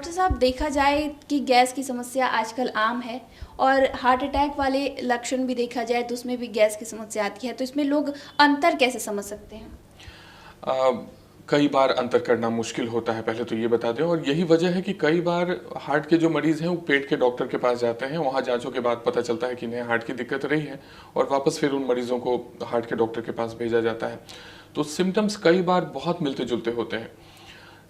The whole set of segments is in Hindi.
डॉक्टर साहब, देखा जाए कि गैस की समस्या आजकल आम है और हार्ट अटैक वाले लक्षण भी देखा जाए तो उसमें भी गैस की समस्या आती है, तो इसमें लोग अंतर कैसे समझ सकते हैं? अ, कई बार अंतर करना मुश्किल होता है, पहले तो ये बता दें। और यही वजह है कि कई बार हार्ट के जो मरीज़ हैं वो पेट के डॉक्टर के पास जाते हैं, वहाँ जांचों के बाद पता चलता है कि इन्हें हार्ट की दिक्कत रही है और वापस फिर उन मरीज़ों को हार्ट के डॉक्टर के पास भेजा जाता है। तो सिम्टम्स कई बार बहुत मिलते जुलते होते हैं।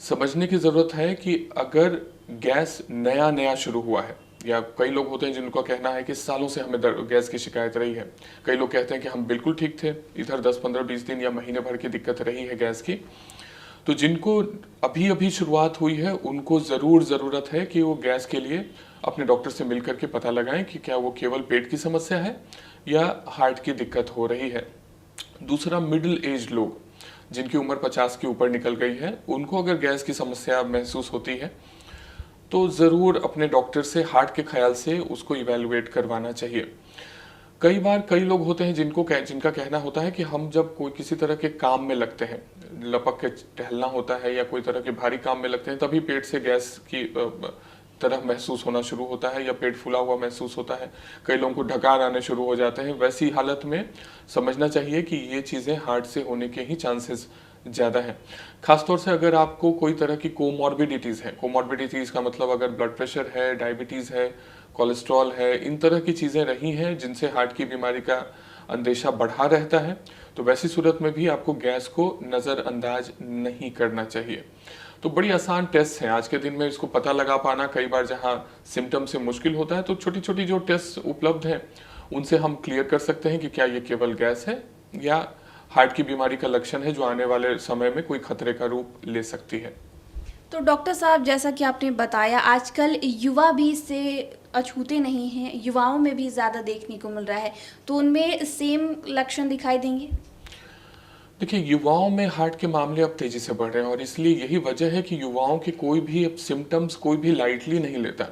समझने की ज़रूरत है कि अगर गैस नया नया शुरू हुआ है, या कई लोग होते हैं जिनका कहना है कि सालों से हमें गैस की शिकायत रही है, कई लोग कहते हैं कि हम बिल्कुल ठीक थे, इधर 10-15-20 दिन या महीने भर की दिक्कत रही है गैस की। तो जिनको अभी अभी शुरुआत हुई है उनको ज़रूर ज़रूरत है कि वो गैस के लिए अपने डॉक्टर से मिल करके पता लगाएं कि क्या वो केवल पेट की समस्या है या हार्ट की दिक्कत हो रही है। दूसरा, मिडिल एज लोग जिनकी उम्र 50 के ऊपर निकल गई है, उनको अगर गैस की समस्या महसूस होती है तो ज़रूर अपने डॉक्टर से हार्ट के ख्याल से उसको इवेलुएट करवाना चाहिए। कई बार कई लोग होते हैं जिनका कहना होता है कि हम जब कोई किसी तरह के काम में लगते हैं, लपक के टहलना होता है या कोई तरह के भारी काम में लगते हैं, तभी पेट से गैस की तरह महसूस होना शुरू होता है या पेट फूला हुआ महसूस होता है। कई लोगों को ढकार आने शुरू हो जाते हैं। वैसी हालत में समझना चाहिए कि ये चीज़ें हार्ट से होने के ही चांसेस ज़्यादा हैं। खासतौर से अगर आपको कोई तरह की कोमॉर्बिडिटीज़ है, कोमॉर्बिडिटीज़ का मतलब अगर ब्लड प्रेशर है, डायबिटीज़ है, कोलेस्ट्रॉल है, इन तरह की चीज़ें रही हैं जिनसे हार्ट की बीमारी का अंदेशा बढ़ा रहता है, तो वैसी सूरत में भी आपको गैस को नज़रअंदाज नहीं करना चाहिए। तो बड़ी आसान टेस्ट हैं आज के दिन में, इसको पता लगा पाना कई बार जहाँ सिम्टम से मुश्किल होता है, तो छोटी छोटी जो टेस्ट उपलब्ध हैं उनसे हम क्लियर कर सकते हैं कि क्या ये केवल गैस है या हार्ट की बीमारी का लक्षण है जो आने वाले समय में कोई खतरे का रूप ले सकती है। तो डॉक्टर साहब, जैसा कि आपने बताया, आजकल युवा भी इससे अछूते नहीं हैं, युवाओं में भी ज़्यादा देखने को मिल रहा है, तो उनमें सेम लक्षण दिखाई देंगे? देखिए, युवाओं में हार्ट के मामले अब तेजी से बढ़ रहे हैं और इसलिए यही वजह है कि युवाओं के कोई भी अब सिम्टम्स कोई भी लाइटली नहीं लेता।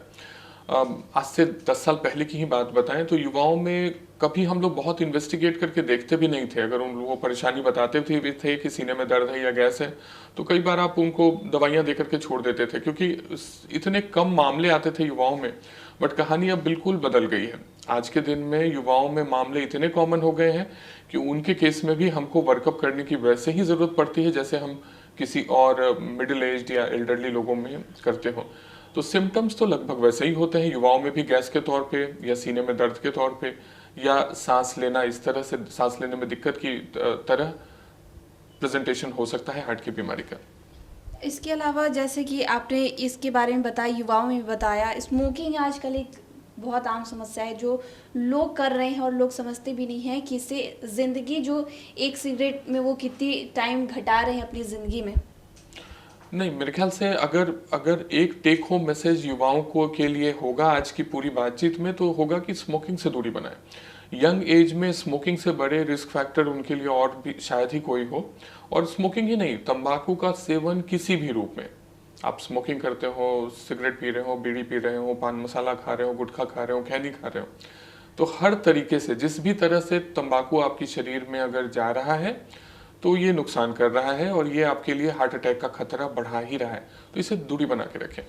आज से 10 साल पहले की ही बात बताएं तो युवाओं में कभी हम लोग बहुत इन्वेस्टिगेट करके देखते भी नहीं थे। अगर उन लोगों को परेशानी बताते भी थे कि सीने में दर्द है या गैस है, तो कई बार आप उनको दवाइयाँ दे करके छोड़ देते थे क्योंकि इतने कम मामले आते थे युवाओं में। बट कहानी अब बिल्कुल बदल गई है। आज के दिन में युवाओं में मामले इतने कॉमन हो गए हैं कि उनके केस में भी हमको वर्कअप करने की वैसे ही ज़रूरत पड़ती है जैसे हम किसी और मिडिल एज या एल्डरली लोगों में करते हो। तो सिम्टम्स तो लगभग वैसे ही होते हैं युवाओं में भी, गैस के तौर पे या सीने में दर्द के तौर पे या सांस लेना, इस तरह से सांस लेने में दिक्कत की तरह प्रेजेंटेशन हो सकता है हार्ट की बीमारी का। इसके अलावा, जैसे कि आपने इसके बारे में बताया, युवाओं में भी बताया, स्मोकिंग आजकल एक बहुत आम समस्या है जो लोग कर रहे हैं और लोग समझते भी नहीं हैं कि इससे ज़िंदगी, जो एक सिगरेट में वो कितनी टाइम घटा रहे हैं अपनी ज़िंदगी में। नहीं, मेरे ख्याल से अगर अगर एक टेक होम मैसेज युवाओं को के लिए होगा आज की पूरी बातचीत में, तो होगा कि स्मोकिंग से दूरी बनाएं। यंग एज में स्मोकिंग से बड़े रिस्क फैक्टर उनके लिए और भी शायद ही कोई हो। और स्मोकिंग ही नहीं, तंबाकू का सेवन किसी भी रूप में, आप स्मोकिंग करते हो, सिगरेट पी रहे हो, बीड़ी पी रहे हो, पान मसाला खा रहे हो, गुटखा खा रहे हो, खैनी खा रहे हो, तो हर तरीके से जिस भी तरह से तंबाकू आपकी शरीर में अगर जा रहा है तो ये नुकसान कर रहा है और ये आपके लिए हार्ट अटैक का खतरा बढ़ा ही रहा है। तो इसे दूरी बना के रखें।